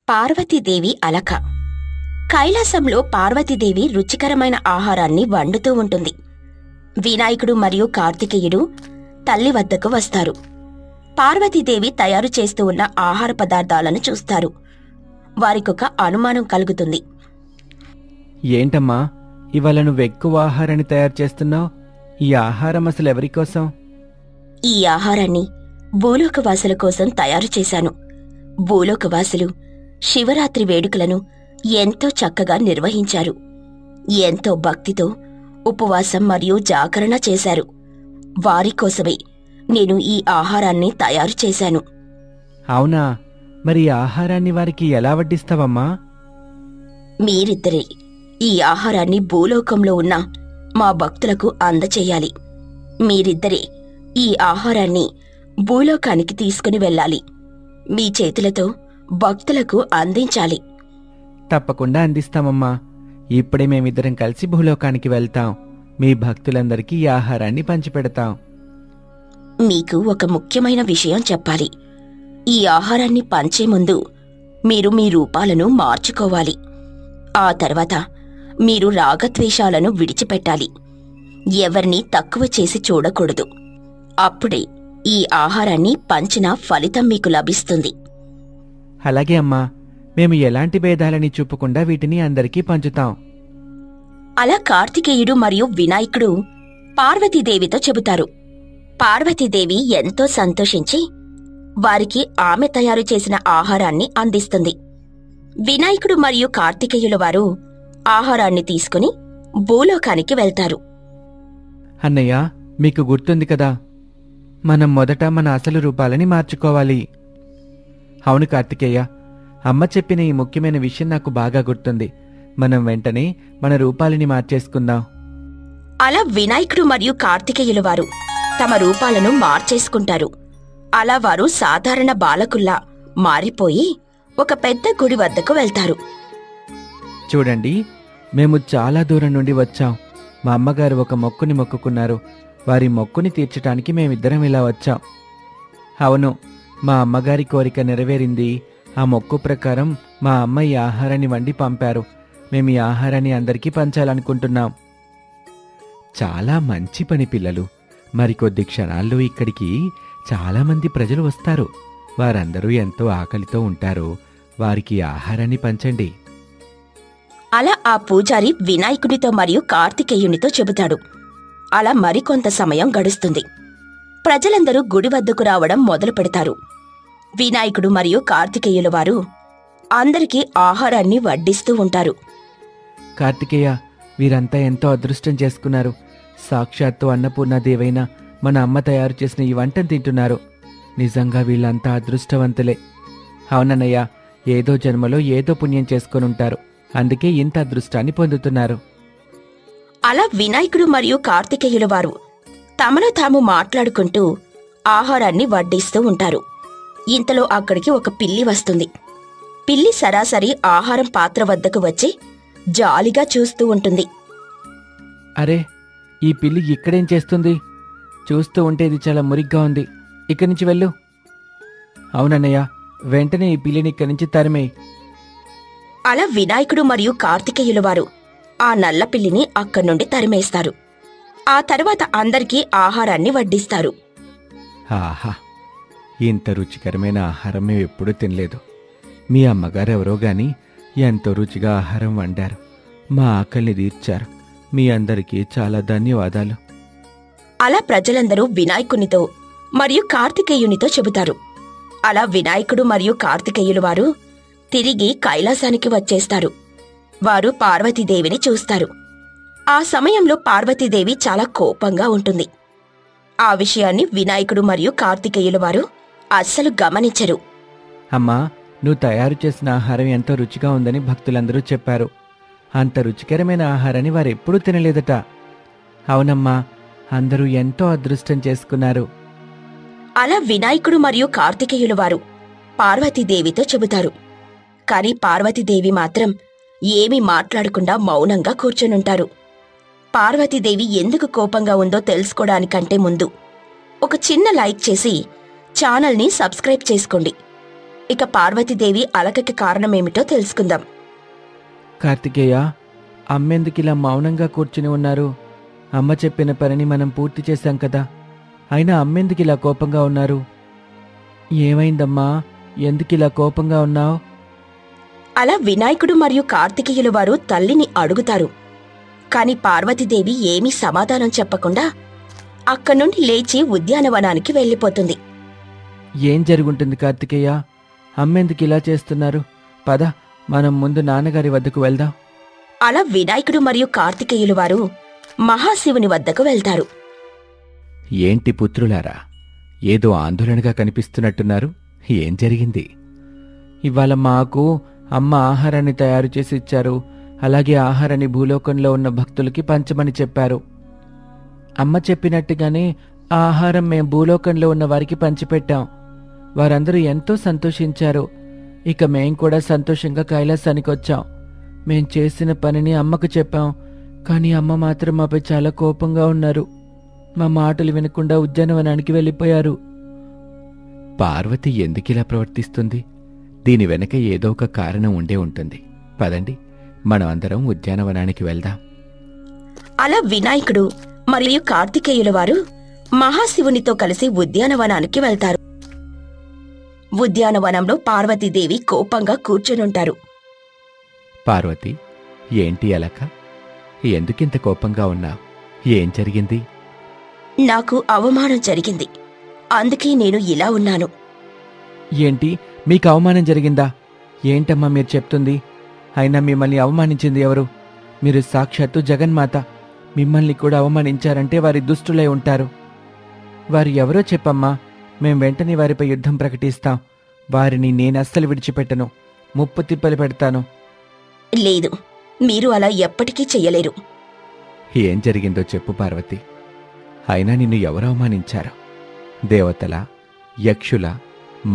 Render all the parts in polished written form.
పార్వతీదేవి అలక. కైలాసంలో పార్వతీదేవి రుచికరమైన ఆహారాన్ని వండుతూ ఉంటుంది. వినాయకుడు మరియు కార్తికేయుడు తల్లి వద్దకు వస్తారు. పార్వతీదేవి తయారు చేస్తూ ఉన్న ఆహార పదార్థాలను చూస్తారు. వారికొక అనుమానం కలుగుతుంది. ఏంటమ్మా, ఇవాళ నువ్వెక్కువ ఆహారాన్ని తయారు చేస్తున్నావు? ఈ ఆహారం అసలు ఎవరికోసం? ఈ ఆహారాన్ని భూలోకవాసుల కోసం తయారు చేశాను. భూలోకవాసులు శివరాత్రి వేడుకలను ఎంతో చక్కగా నిర్వహించారు. ఎంతో భక్తితో ఉపవాసం మరియు జాగరణ చేశారు. వారికోసమే నేను ఈ ఆహారాన్ని తయారు చేశాను. అవునా? మరి ఈ ఆహారాన్ని వారికి ఎలా వడ్డిస్తావమ్మా? మీరిద్దరే ఈ ఆహారాన్ని భూలోకంలో ఉన్న మా భక్తులకు అందచేయాలి. మీరిద్దరే ఈ ఆహారాన్ని భూలోకానికి తీసుకుని వెళ్ళాలి. మీ చేతులతో భక్తులకు అందించాలి. తప్పకుండా అందిస్తామమ్మా. ఇప్పుడే మేమిద్దరం కలిసి భూలోకానికి వెళ్తాం. మీ భక్తులందరికీ ఈ ఆహారాన్ని పంచిపెడతాం. మీకు ఒక ముఖ్యమైన విషయం చెప్పాలి. ఈ ఆహారాన్ని పంచే ముందు మీరు మీ రూపాలను మార్చుకోవాలి. ఆ తర్వాత మీరు రాగద్వేషాలను విడిచిపెట్టాలి. ఎవరిని తక్కువ చేసి చూడకూడదు. అప్పుడే ఈ ఆహారాన్ని పంచిన ఫలితం మీకు లభిస్తుంది. అలాగే అమ్మా, మేము ఎలాంటి భేదాలని చూపకుండా వీటిని అందరికీ పంచుతాం. అలా కార్తికేయుడు మరియు వినాయకుడు పార్వతీదేవితో చెబుతారు. పార్వతీదేవి ఎంతో సంతోషించి వారికి ఆమె తయారు చేసిన ఆహారాన్ని అందిస్తుంది. వినాయకుడు మరియు కార్తికేయుల వారు ఆహారాన్ని తీసుకుని భూలోకానికి వెళ్తారు. అన్నయ్య, మీకు గుర్తుంది కదా, మనం మొదట మన అసలు రూపాలని మార్చుకోవాలి. అవును కార్తికేయ, అమ్మ చెప్పిన ఈ ముఖ్యమైన విషయం నాకు బాగా గుర్తుంది. మనం వెంటనే మన రూపాలని మార్చేసుకుందాం. అలా వినాయకుడు మరియు కార్తికేయుల వారు తమ రూపాలను మార్చేసుకుంటారు. అలా వారు సాధారణ బాలకుల్లా మారిపోయి ఒక పెద్ద గుడి వద్దకు వెళ్తారు. చూడండి, మేము చాలా దూరం నుండి వచ్చాం. మా అమ్మగారు ఒక మొక్కుని మొక్కుకున్నారు. వారి మొక్కుని తీర్చటానికి మేమిద్దరం ఇలా వచ్చాం. అవును, మా అమ్మగారి కోరిక నెరవేరింది. ఆ మొక్కు ప్రకారం మా అమ్మ ఈ ఆహారాన్ని వండి పంపారు. మేము ఈ ఆహారాన్ని అందరికీ పంచాలనుకుంటున్నాం. చాలా మంచి పని పిల్లలు. మరికొద్ది క్షణాల్లో ఇక్కడికి చాలామంది ప్రజలు వస్తారు. వారందరూ ఎంతో ఆకలితో ఉంటారు. వారికి ఆహారాన్ని పంచండి. అలా ఆ పూజారి వినాయకుడితో మరియు కార్తికేయునితో చెబుతాడు. అలా మరికొంత సమయం గడుస్తుంది. ప్రజలందరూ గుడి వద్దకు రావడం మొదలు పెడతారు. వినాయకుడు మరియు కార్తికేయుల వారు అందరికీ ఆహారాన్ని వడ్డిస్తూ ఉంటారు. కార్తికేయ, వీరంతా ఎంతో అదృష్టం చేసుకున్నారు. సాక్షాత్తు అన్నపూర్ణాదేవైన మన అమ్మ తయారు చేసిన ఈ వంటను తింటున్నారు. నిజంగా వీళ్ళంతా అదృష్టవంతులే. అవునన్నయ్య, ఏదో జన్మలో ఏదో పుణ్యం చేసుకొనుంటారు. అందుకే ఇంత అదృష్టాన్ని పొందుతున్నారు. అలా వినాయకుడు మరియు కార్తికేయుల వారు తమలో తాము మాట్లాడుకుంటూ ఆహారాన్ని వడ్డిస్తూ ఉంటారు. ఇంతలో అక్కడికి ఒక పిల్లి వస్తుంది. పిల్లి సరాసరి ఆహారం పాత్ర వద్దకు వచ్చి జాలిగా చూస్తూ ఉంటుంది. అరే, ఈ పిల్లి ఇక్కడేం చేస్తుంది? చూస్తూ ఉంటే ఇది చాలా మురిగ్గా ఉంది. ఇక్కడి నుంచి వెళ్ళు. అవునన్నయ్య, వెంటనే ఈ పిల్లిని ఇక్కడి నుంచి తరిమేయ్. అలా వినాయకుడు మరియు కార్తికేయుల వారు ఆ నల్ల పిల్లిని అక్కడి నుండి తరిమేస్తారు. ఆ తర్వాత అందరికీ ఆహారాన్ని వడ్డిస్తారు. ఆహా, ఇంత రుచికరమైన ఆహారం మేము ఎప్పుడూ తినలేదు. మీ అమ్మగారు ఎవరో గాని ఎంతో రుచిగా ఆహారం వండారు. మా ఆకలిని తీర్చారు. మీ అందరికీ చాలా ధన్యవాదాలు. అలా ప్రజలందరూ వినాయకునితో మరియు కార్తికేయునితో చెబుతారు. అలా వినాయకుడు మరియు కార్తికేయుల వారు తిరిగి కైలాసానికి వచ్చేస్తారు. వారు పార్వతీదేవిని చూస్తారు. ఆ సమయంలో పార్వతీదేవి చాలా కోపంగా ఉంటుంది. ఆ విషయాన్ని వినాయకుడు మరియు కార్తికేయుల వారు అస్సలు గమనించరు. అమ్మా, నువ్వు తయారు చేసిన ఆహారం ఎంతో రుచిగా ఉందని భక్తులందరూ చెప్పారు. అంత రుచికరమైన ఆహారాన్ని వారెప్పుడూ తినలేదట. అవునమ్మా, అందరూ ఎంతో అదృష్టం చేసుకున్నారు. అలా వినాయకుడు మరియు కార్తికేయుల వారు పార్వతీదేవితో చెబుతారు. కాని పార్వతీదేవి మాత్రం ఏమీ మాట్లాడకుండా మౌనంగా కూర్చొనుంటారు. పార్వతీదేవి ఎందుకు కోపంగా ఉందో తెలుసుకోవడానికంటే ముందు ఒక చిన్న లైక్ చేసి ఛానల్ని సబ్స్క్రైబ్ చేసుకోండి. ఇక పార్వతీదేవి అలకకి కారణమేమిటో తెలుసుకుందాం. కార్తికేయ, అమ్మెందుకిలా మౌనంగా కూర్చుని ఉన్నారు? అమ్మ చెప్పిన పనిని మనం పూర్తి చేశాం కదా, అయినా అమ్మెందుకిలా కోపంగా ఉన్నారు? ఏమైందమ్మా, ఎందుకిలా కోపంగా ఉన్నావు? అలా వినాయకుడు మరియు కార్తికేయులు వారు తల్లిని అడుగుతారు. కాని పార్వతీదేవి ఏమీ సమాధానం చెప్పకుండా అక్కడ్నుండి లేచి ఉద్యానవనానికి వెళ్ళిపోతుంది. ఏం జరుగుంటుంది కార్తికేయ? అమ్మెందుకిలా చేస్తున్నారు? పద, మనం ముందు నాన్నగారి వద్దకు వెళ్దాం. అలా వినాయకుడు మరియు కార్తికేయులు వారు మహాశివుని వద్దకు వెళ్తారు. ఏంటి పుత్రులారా, ఏదో ఆందోళనగా కనిపిస్తున్నట్టున్నారు? ఏం జరిగింది? ఇవాళ మాకు అమ్మ ఆహారాన్ని తయారు చేసి ఇచ్చారు. అలాగే ఆహారాన్ని భూలోకంలో ఉన్న భక్తులకి పంచమని చెప్పారు. అమ్మ చెప్పినట్టుగానే ఆ ఆహారం మేం భూలోకంలో ఉన్న వారికి పంచిపెట్టాం. వారందరూ ఎంతో సంతోషించారు. ఇక మేం కూడా సంతోషంగా కైలాసానికి వచ్చాం. మేం చేసిన పనిని అమ్మకు చెప్పాం. కానీ అమ్మ మాత్రం మాపై చాలా కోపంగా ఉన్నారు. మా మాటలు వినకుండా ఉద్యానవనానికి వెళ్ళిపోయారు. పార్వతి ఎందుకిలా ప్రవర్తిస్తుంది? దీని వెనక ఏదో ఒక కారణం ఉండే ఉంటుంది. పదండి, మనం అందరం ఉద్యానవనానికి వెళ్దాం. అలా వినాయకుడు మరియు కార్తికేయుల వారు మహాశివునితో కలిసి ఉద్యానవనానికి వెళ్తారు. ఉద్యానవనంలో పార్వతీదేవి కోపంగా కూర్చునుంటారు. పార్వతి, ఏంటి అలక? ఎందుకింత కోపంగా ఉన్నావు? ఏం జరిగింది? నాకు అవమానం జరిగింది, అందుకే నేను ఇలా ఉన్నాను. ఏంటి, మీకు అవమానం జరిగిందా? ఏంటమ్మా మీరు చెప్తుంది? అయినా మిమ్మల్ని అవమానించింది ఎవరు? మీరు సాక్షాత్తు జగన్మాత. మిమ్మల్ని కూడా అవమానించారంటే వారి దుష్టులై ఉంటారు. వారు ఎవరో చెప్పమ్మా, మేం వెంటనే వారిపై యుద్ధం ప్రకటిస్తాం. వారిని నేనస్సలు విడిచిపెట్టను, ముప్పు తిప్పలు పెడతాను. లేదు, మీరు అలా ఎప్పటికీ చెయ్యలేరు. ఏం జరిగిందో చెప్పు పార్వతి. అయినా నిన్ను ఎవరు అవమానించారు? దేవతలా, యక్షులా,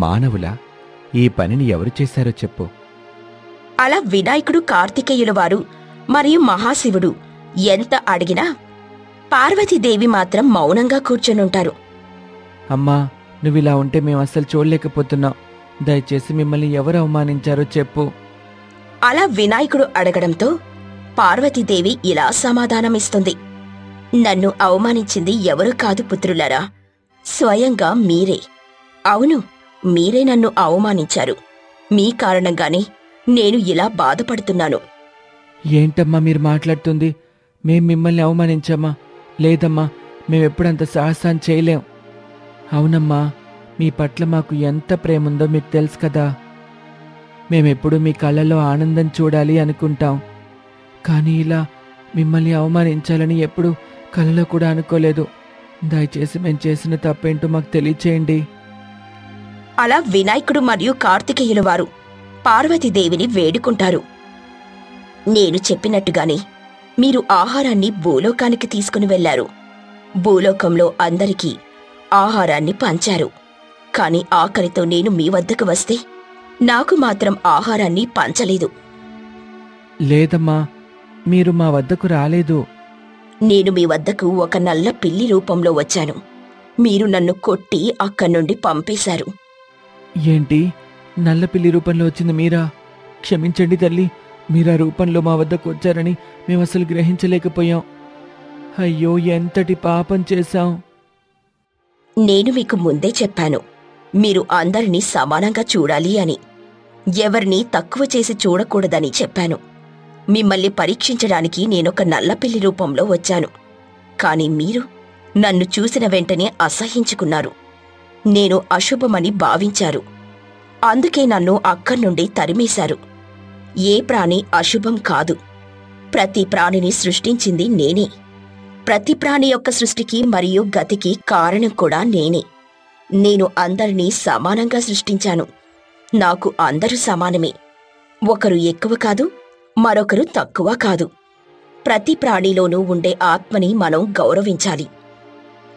మానవులా? ఈ పనిని ఎవరు చేశారో చెప్పు. అలా వినాయకుడు కార్తికేయుల వారు మరియు మహాశివుడు ఎంత అడిగినా పార్వతీదేవి మాత్రం మౌనంగా కూర్చొనుంటారు. అమ్మా, నువ్విలా ఉంటే మేము అస్సలు చూడలేకపోతున్నాం. దయచేసి మిమ్మల్ని ఎవరు అవమానించారో చెప్పు. అలా వినాయకుడు అడగడంతో పార్వతీదేవి ఇలా సమాధానమిస్తుంది. నన్ను అవమానించింది ఎవరు కాదు పుత్రులారా, స్వయంగా మీరే. అవును, మీరే నన్ను అవమానించారు. మీ కారణంగానే నేను ఇలా బాధపడుతున్నాను. ఏంటమ్మా మీరు మాట్లాడుతుంది? మేం మిమ్మల్ని అవమానించామా? లేదమ్మా, మేమెప్పుడంత సాహసాన్ని చేయలేం. అవునమ్మా, మీ పట్ల మాకు ఎంత ప్రేముందో మీకు తెలుసు కదా. మేమెప్పుడు మీ కళ్ళలో ఆనందం చూడాలి అనుకుంటాం. కానీ ఇలా మిమ్మల్ని అవమానించాలని ఎప్పుడు కలలో కూడా అనుకోలేదు. దయచేసి మేం చేసిన తప్పేంటో మాకు తెలియచేయండి. అలా వినాయకుడు మరియు కార్తికేయుల వారు పార్వతీదేవిని వేడుకుంటారు. నేను చెప్పినట్టుగానే మీరు ఆహారాన్ని భూలోకానికి తీసుకుని వెళ్లారు. భూలోకంలో అందరికీ ఆహారాన్ని పంచారు. కాని ఆకలితో నేను మీ వద్దకు వస్తే నాకు మాత్రం ఆహారాన్ని పంచలేదు. లేదమ్మా, మీరు మా వద్దకు రాలేదు. నేను మీ వద్దకు ఒక నల్ల పిల్లి రూపంలో వచ్చాను. మీరు నన్ను కొట్టి అక్కడ్నుండి పంపేశారు. ఏంటి, నల్లపిల్లి రూపంలో వచ్చింది మీరా? క్షమించండి తల్లి, మీరా రూపంలో మా వద్దకు వచ్చారని మేమసలు గ్రహించలేకపోయాం. అయ్యో, ఎంతటి పాపం చేశాం. నేను మీకు ముందే చెప్పాను, మీరు అందరినీ సమానంగా చూడాలి అని. ఎవరినీ తక్కువ చేసి చూడకూడదని చెప్పాను. మిమ్మల్ని పరీక్షించడానికి నేనొక నల్లపిల్లి రూపంలో వచ్చాను. కాని మీరు నన్ను చూసిన వెంటనే అసహ్యించుకున్నారు. నేను అశుభమని భావించారు. అందుకే నన్ను అక్కడ్నుండి తరిమేశారు. ఏ ప్రాణి అశుభం కాదు. ప్రతి ప్రాణిని సృష్టించింది నేనే. ప్రతి ప్రాణి యొక్క సృష్టికి మరియు గతికి కారణం కూడా నేనే. నేను అందరినీ సమానంగా సృష్టించాను. నాకు అందరూ సమానమే. ఒకరు ఎక్కువ కాదు, మరొకరు తక్కువ కాదు. ప్రతి ప్రాణిలోనూ ఉండే ఆత్మని మనం గౌరవించాలి.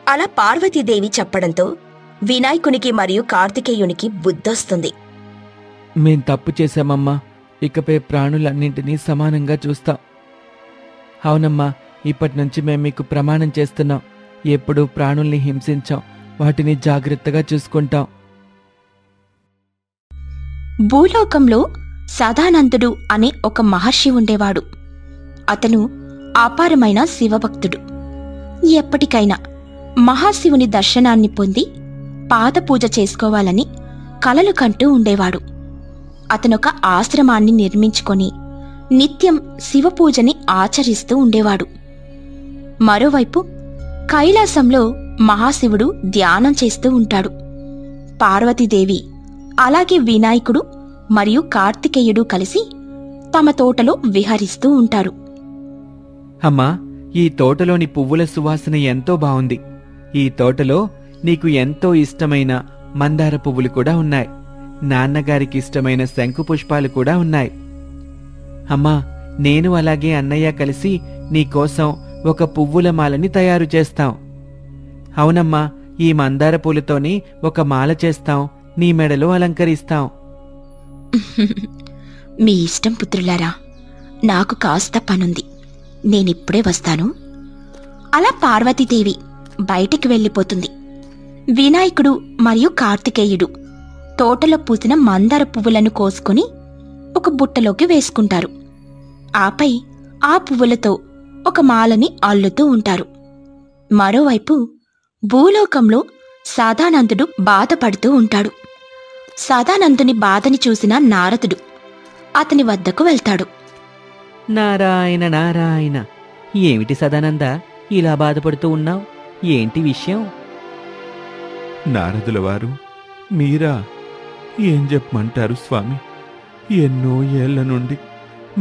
అలా పార్వతీదేవి చెప్పడంతో వినాయకునికి మరియు కార్తికేయునికి బుద్ధొస్తుంది. మేం తప్పు చేశామమ్మా. ఇకపై ప్రాణులన్నింటినీ సమానంగా చూస్తాం. అవునమ్మా, ఇప్పటినుంచి మేం మీకు ప్రమాణం చేస్తున్నాం. ఎప్పుడూ ప్రాణుల్ని హింసించాం. వాటిని జాగ్రత్తగా చూసుకుంటాం. భూలోకంలో సదానందుడు అనే ఒక మహర్షి ఉండేవాడు. అతను అపారమైన శివభక్తుడు. ఎప్పటికైనా మహాశివుని దర్శనాన్ని పొంది పాదపూజ చేసుకోవాలని కలలు కంటూ ఉండేవాడు. అతనొక ఆశ్రమాన్ని నిర్మించుకొని నిత్యం శివపూజని ఆచరిస్తూ ఉండేవాడు. మరోవైపు కైలాసంలో మహాశివుడు ధ్యానం చేస్తూ ఉంటాడు. పార్వతీదేవి అలాగే వినాయకుడు మరియు కార్తికేయుడు కలిసి తమ తోటలో విహరిస్తూ ఉంటారు. అమ్మా, ఈ తోటలోని పువ్వుల సువాసన ఎంతో బావుంది. ఈ తోటలో నీకు ఎంతో ఇష్టమైన మందార పువ్వులు కూడా ఉన్నాయి. నాన్నగారికి ఇష్టమైన శంకు పుష్పాలు కూడా ఉన్నాయి. అమ్మా, నేను అలాగే అన్నయ్య కలిసి నీకోసం ఒక పువ్వుల మాలని తయారు చేస్తాం. అవునమ్మా, ఈ మందార పూలతోని ఒక మాల చేస్తాం, నీ మెడలో అలంకరిస్తాం. మీ ఇష్టం పుత్రులారా, నాకు కాస్త పనుంది, నేనిప్పుడే వస్తాను. అలా పార్వతీదేవి బయటికి వెళ్ళిపోతుంది. వినాయకుడు మరియు కార్తికేయుడు తోటలో పూసిన మందార పువ్వులను కోసుకుని ఒక బుట్టలోకి వేసుకుంటారు. ఆపై ఆ పువ్వులతో ఒక మాలని అల్లుతూ ఉంటారు. మరోవైపు భూలోకంలో సదానందుడు బాధపడుతూ ఉంటాడు. సదానందుని బాధని చూసిన నారదుడు అతని వద్దకు వెళ్తాడు. నారాయణ నారాయణ, ఏమిటి సదానంద ఇలా బాధపడుతూ ఉన్నావు? ఏంటి విషయం? నారదుల వారు, మీరా? ఏం చెప్పమంటారు స్వామి? ఎన్నో ఏళ్ల నుండి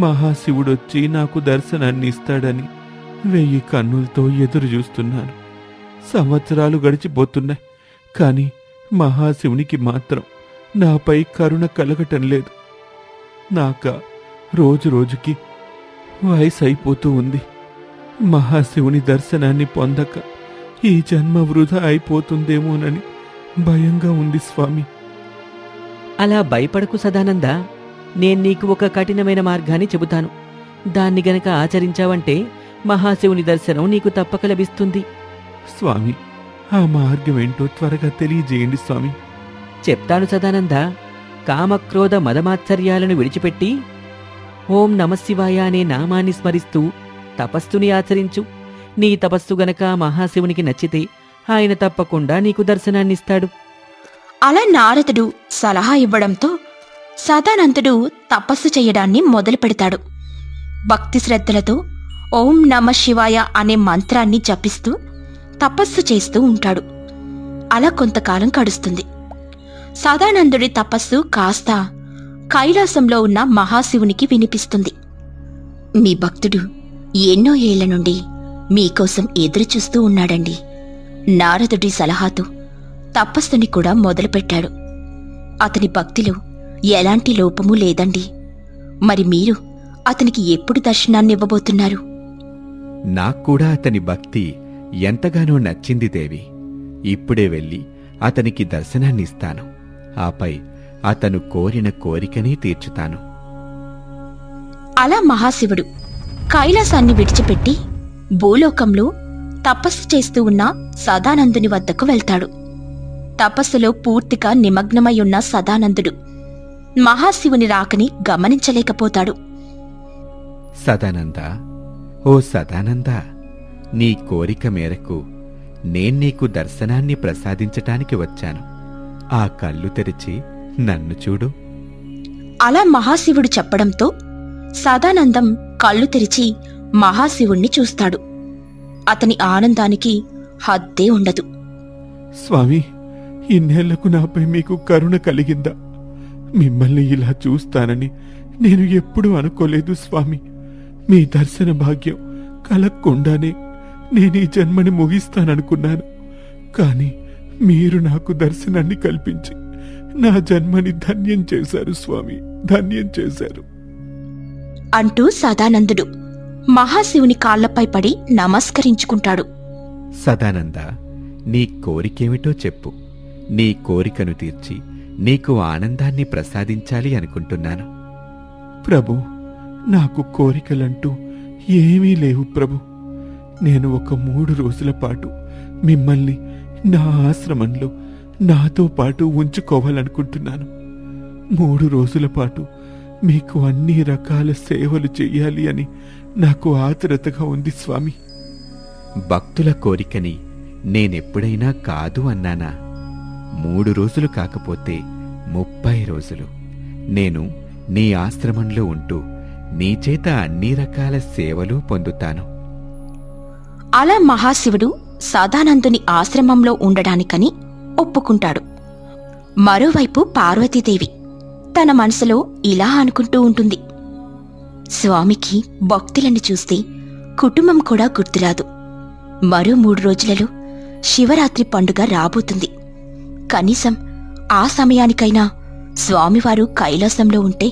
మహాశివుడొచ్చి నాకు దర్శనాన్ని ఇస్తాడని 1000 కన్నులతో ఎదురు చూస్తున్నాను. సంవత్సరాలు గడిచిపోతున్నాయి, కాని మహాశివునికి మాత్రం నాపై కరుణ కలగటం లేదు. నాక రోజు రోజుకి వయసు అయిపోతూ ఉంది. మహాశివుని దర్శనాన్ని పొందక ఈ జన్మ వృధా అయిపోతుందేమోనని భయంగా ఉంది స్వామి. అలా భయపడకు సదానంద, నేను నీకు ఒక కఠినమైన మార్గాన్ని చెబుతాను. దాన్ని గనక ఆచరించావంటే మహాశివుని దర్శనం నీకు తప్పక లభిస్తుంది. స్వామి, ఆ మార్గమేంటో త్వరగా తెలియజేయండి స్వామి. చెప్తాను సదానంద. కామక్రోధ మదమాత్సర్యాలను విడిచిపెట్టి ఓం నమశివాయ అనే నామాన్ని స్మరిస్తూ తపస్సుని ఆచరించు. నీ తపస్సు గనక మహాశివునికి నచ్చితే ఆయన తప్పకుండా నీకు దర్శనాన్నిస్తాడు. అలా నారదుడు సలహా ఇవ్వడంతో సదానందుడు తపస్సు చేయడాన్ని మొదలు పెడతాడు. భక్తి శ్రద్ధలతో ఓం నమ శివాయ అనే మంత్రాన్ని జపిస్తూ తపస్సు చేస్తూ ఉంటాడు. అలా కొంతకాలం గడుస్తుంది. సదానందుడి తపస్సు కాస్త కైలాసంలో ఉన్న మహాశివునికి వినిపిస్తుంది. మీ భక్తుడు ఎన్నో ఏళ్ల నుండి మీకోసం ఎదురుచూస్తూ ఉన్నాడండి. నారదుడి సలహాతో తపస్సుని కూడా మొదలుపెట్టాడు. అతని భక్తిలో ఎలాంటి లోపమూ లేదండి. మరి మీరు అతనికి ఎప్పుడు దర్శనాన్నివ్వబోతున్నారు? నాక్కూడా అతని భక్తి ఎంతగానో నచ్చింది దేవి. ఇప్పుడే వెళ్ళి అతనికి దర్శనాన్నిస్తాను. ఆపై అతను కోరిన కోరికనే తీర్చుతాను. అలా మహాశివుడు కైలాసాన్ని విడిచిపెట్టి భూలోకంలో తపస్సు చేస్తూ ఉన్న సదానందుని వద్దకు వెళ్తాడు. తపస్సులో పూర్తిగా నిమగ్నమై ఉన్న సదానందుడు మహాశివుని రాకని గమనించలేకపోతాడు. సదానంద, ఓ సదానంద, నీ కోరిక మేరకు నేన్నీకు దర్శనాన్ని ప్రసాదించటానికి వచ్చాను. ఆ కళ్ళు తెరిచి నన్ను చూడు. అలా మహాశివుడు చెప్పడంతో సదానందం కళ్ళు తెరిచి మహాశివుణ్ణి చూస్తాడు. అతని ఆనందానికి హద్దే ఉండదు. స్వామి, ఇన్నేళ్లకు నాపై మీకు కరుణ కలిగిందా? మిమ్మల్ని ఇలా చూస్తానని నేను ఎప్పుడూ అనుకోలేదు స్వామి. మీ దర్శన భాగ్యం కలగకుండానే నేను ఈ జన్మని ముగిస్తాననుకున్నాను. కాని మీరు నాకు దర్శనాన్ని కల్పించి నా జన్మని ధన్యం చేశారు స్వామి, ధన్యం చేశారు అంటూ సదానందుడు మహాశివుని కాళ్లపై పడి నమస్కరించుకుంటాడు. సదానంద, నీ కోరికేమిటో చెప్పు. నీ కోరికను తీర్చి నీకు ఆనందాన్ని ప్రసాదించాలి అనుకుంటున్నాను. ప్రభు, నాకు కోరికలంటూ ఏమీ లేవు ప్రభు. నేను ఒక 3 రోజుల పాటు మిమ్మల్ని నా ఆశ్రమంలో నాతో పాటు ఉంచుకోవాలనుకుంటున్నాను. 3 రోజుల పాటు మీకు అన్ని రకాల సేవలు చెయ్యాలి అని నాకు ఆతురతగా ఉంది స్వామి. భక్తుల కోరికని నేనెప్పుడైనా కాదు అన్నానా? 3 రోజులు కాకపోతే 30 రోజులు నేను నీ ఆశ్రమంలో ఉంటూ నీ చేత అన్ని రకాల సేవలు పొందుతాను. అలా మహాశివుడు సదానందుని ఆశ్రమంలో ఉండడానికని ఒప్పుకుంటాడు. మరోవైపు పార్వతీదేవి తన మనసులో ఇలా అనుకుంటూ ఉంటుంది. స్వామికి భక్తులను చూస్తే కుటుంబం కూడా గుర్తురాదు. మరో 3 రోజులలో శివరాత్రి పండుగ రాబోతుంది. కనీసం ఆ సమయానికైనా స్వామివారు కైలాసంలో ఉంటే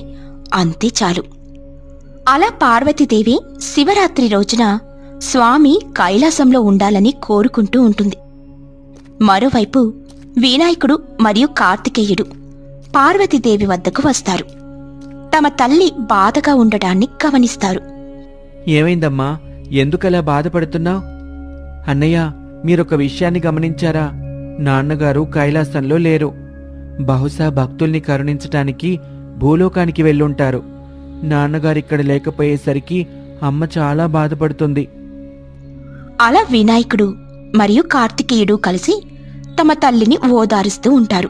అంతే చాలు. అలా పార్వతీదేవి శివరాత్రి రోజున స్వామి కైలాసంలో ఉండాలని కోరుకుంటూ ఉంటుంది. మరోవైపు వినాయకుడు మరియు కార్తికేయుడు పార్వతీదేవి వద్దకు వస్తారు. తమ తల్లి బాధగా ఉండడాన్ని గమనిస్తారు. ఏమైందమ్మా, ఎందుకలా బాధపడుతున్నావు? అన్నయ్య, మీరొక విషయాన్ని గమనించారా? నాన్నగారు కైలాసంలో లేరు. బహుశా భక్తుల్ని కరుణించటానికి భూలోకానికి వెళ్ళుంటారు. నాన్నగారిక్కడ లేకపోయేసరికి అమ్మ చాలా బాధపడుతుంది. అలా వినాయకుడు మరియు కార్తికేయుడు కలిసి తమ తల్లిని ఓదారుస్తూ ఉంటారు.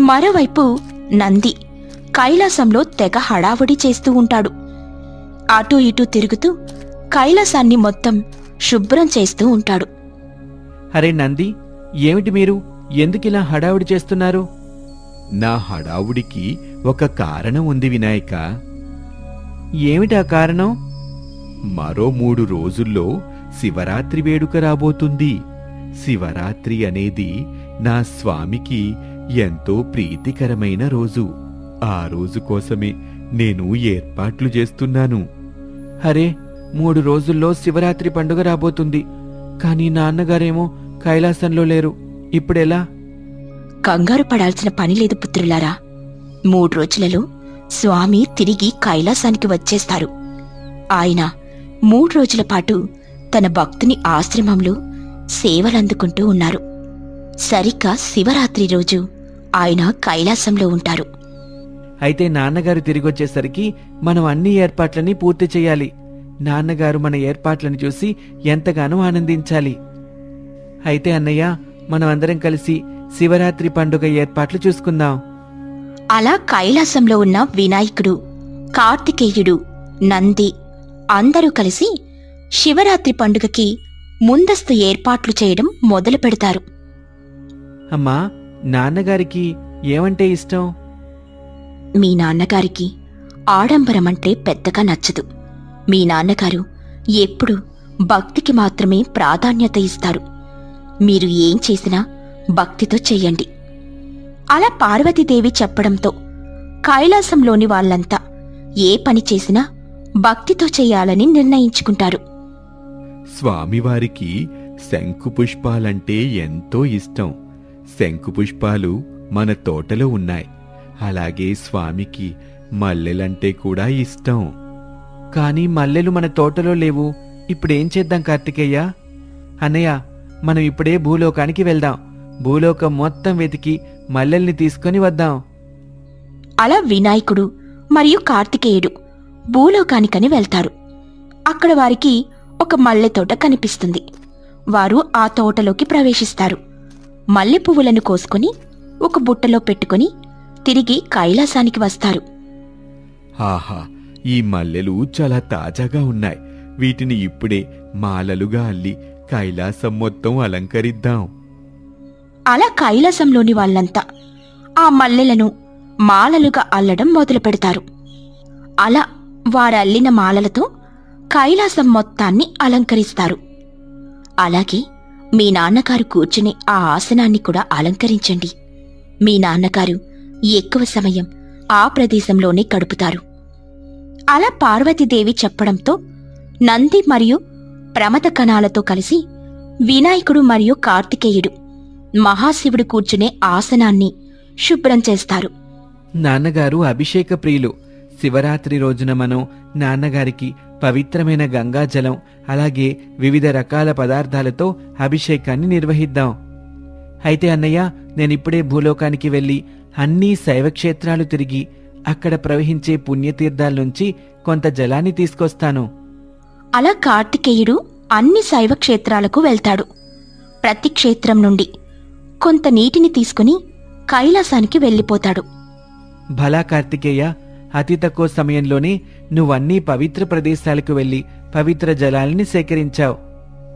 మరోవైపు నంది కైలాసంలో తెగ హడావుడి చేస్తూ ఉంటాడు. అటూ ఇటూ తిరుగుతూ కైలాసాన్ని మొత్తం శుభ్రం చేస్తూ ఉంటాడు. అరే నంది, ఏమిటి మీరు ఎందుకిలా హడావుడి చేస్తున్నారు? నా హడావుడికి ఒక కారణం ఉంది వినాయక. ఏమిటా కారణం? మరో 3 రోజుల్లో శివరాత్రి వేడుక రాబోతుంది. శివరాత్రి అనేది నా స్వామికి ఎంతో ప్రీతికరమైన రోజు. ఆ రోజు కోసమే నేను ఏర్పాట్లు చేస్తున్నాను. అరే, 3 రోజుల్లో శివరాత్రి పండుగ రాబోతుంది. కానీ నాన్నగారేమో కైలాసంలో లేరు. ఇప్పుడెలా? కంగారు పడాల్సిన పనిలేదు పుత్రులారా. 3 రోజులలో స్వామి తిరిగి కైలాసానికి వచ్చేస్తారు. ఆయన 3 రోజుల పాటు తన భక్తుని ఆశ్రమంలో సేవలందుకుంటూ ఉన్నారు. సరిగ్గా శివరాత్రి రోజు ఆయన కైలాసంలో ఉంటారు. అయితే నాన్నగారు తిరిగొచ్చేసరికి మనం అన్ని ఏర్పాట్లని పూర్తి చెయ్యాలి. నాన్నగారు మన ఏర్పాట్లను చూసి ఎంతగానో ఆనందించాలి. అయితే అన్నయ్య, మనం అందరం కలిసి శివరాత్రి పండుగ ఏర్పాట్లు చూసుకుందాం. అలా కైలాసంలో ఉన్న వినాయకుడు, కార్తికేయుడు, నంది అందరూ కలిసి శివరాత్రి పండుగకి ముందస్తు ఏర్పాట్లు చేయడం మొదలు పెడతారు. అమ్మా, నాన్నగారికి ఏమంటే ఇష్టం? మీ నాన్నగారికి ఆడంబరమంటే పెద్దగా నచ్చదు. మీ నాన్నగారు ఎప్పుడూ భక్తికి మాత్రమే ప్రాధాన్యత ఇస్తారు. మీరు ఏం చేసినా భక్తితో చెయ్యండి. అలా పార్వతీదేవి చెప్పడంతో కైలాసంలోని వాళ్ళంతా ఏ పని చేసినా భక్తితో చెయ్యాలని నిర్ణయించుకుంటారు. స్వామివారికి శంకుపుష్పాలంటే ఎంతో ఇష్టం. శంకుపుష్పాలు మన తోటలో ఉన్నాయి. అలాగే స్వామికి మల్లెలంటే కూడా ఇష్టం. కానీ మల్లెలు మన తోటలో లేవు. ఇప్పుడేం చేద్దాం కార్తికేయ? అన్నయ్య, మనం ఇప్పుడే భూలోకానికి వెళ్దాం. భూలోకం మొత్తం వెతికి మల్లెల్ని తీసుకొని వద్దాం. అలా వినాయకుడు మరియు కార్తికేయుడు భూలోకానికని వెళ్తారు. అక్కడ వారికి ఒక మల్లె తోట కనిపిస్తుంది. వారు ఆ తోటలోకి ప్రవేశిస్తారు. మల్లె పువ్వులను కోసుకొని ఒక బుట్టలో పెట్టుకుని తిరిగి కైలాసానికి వస్తారు. ఆహా, ఈ మల్లెలు చాలా తాజాగా ఉన్నాయి. వీటిని ఇప్పుడే మాలలుగా అల్లి కైలాసం మొత్తం అలంకరిద్దాం. అలా కైలాసంలోని వాళ్ళంతా ఆ మల్లెలను మాలలుగా అల్లడం మొదలు పెడతారు. అలా వారల్లిన మాలలతో కైలాసం మొత్తాన్ని అలంకరిస్తారు. అలాగే మీ నాన్నగారు కూర్చునే ఆ ఆసనాన్ని కూడా అలంకరించండి. మీ నాన్నగారు ఎక్కువ సమయం ఆ ప్రదేశంలోనే గడుపుతారు. అలా పార్వతీదేవి చెప్పడంతో నంది మరియు ప్రమద కణాలతో కలిసి వినాయకుడు మరియు కార్తికేయుడు మహాశివుడు కూర్చునే ఆసనాన్ని శుభ్రం చేస్తారు. నాన్నగారు అభిషేక ప్రియులు. శివరాత్రి రోజున మనం నాన్నగారికి పవిత్రమైన గంగాజలం అలాగే వివిధ రకాల పదార్థాలతో అభిషేకాన్ని నిర్వహిద్దాం. అయితే అన్నయ్య, నేనిప్పుడే భూలోకానికి వెళ్ళి అన్నీ శైవక్షేత్రాలు తిరిగి అక్కడ ప్రవహించే పుణ్యతీర్థాల నుంచి కొంత జలాన్ని తీసుకొస్తాను. అలా కార్తికేయుడు అన్ని శైవ క్షేత్రాలకు వెళ్తాడు. ప్రతి క్షేత్రం నుండి కొంత నీటిని తీసుకుని కైలాసానికి వెళ్ళిపోతాడు. భలా కార్తికేయ, అతి తక్కువ సమయంలోనే నువ్వన్నీ పవిత్ర ప్రదేశాలకు వెళ్ళి పవిత్ర జలాలని సేకరించావు.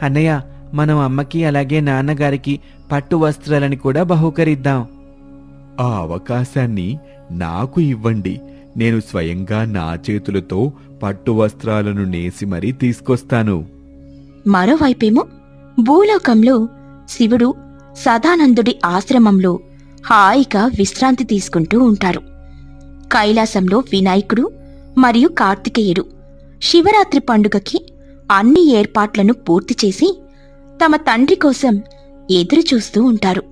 అన్నయ్య, మనం అమ్మకి అలాగే నాన్నగారికి పట్టు వస్త్రాలని కూడా బహూకరిద్దాం. ఆ అవకాశాన్ని నాకు ఇవ్వండి. నేను స్వయంగా నా చేతులతో పట్టు వస్త్రాలను నేసి మరీ తీసుకొస్తాను. మరోవైపేమో భూలోకంలో శివుడు సదానందుడి ఆశ్రమంలో హాయిగా విశ్రాంతి తీసుకుంటూ ఉంటారు. కైలాసంలో వినాయకుడు మరియు కార్తికేయుడు శివరాత్రి పండుగకి అన్ని ఏర్పాట్లను పూర్తి చేసి తమ తండ్రి కోసం ఎదురు చూస్తూ ఉంటారు.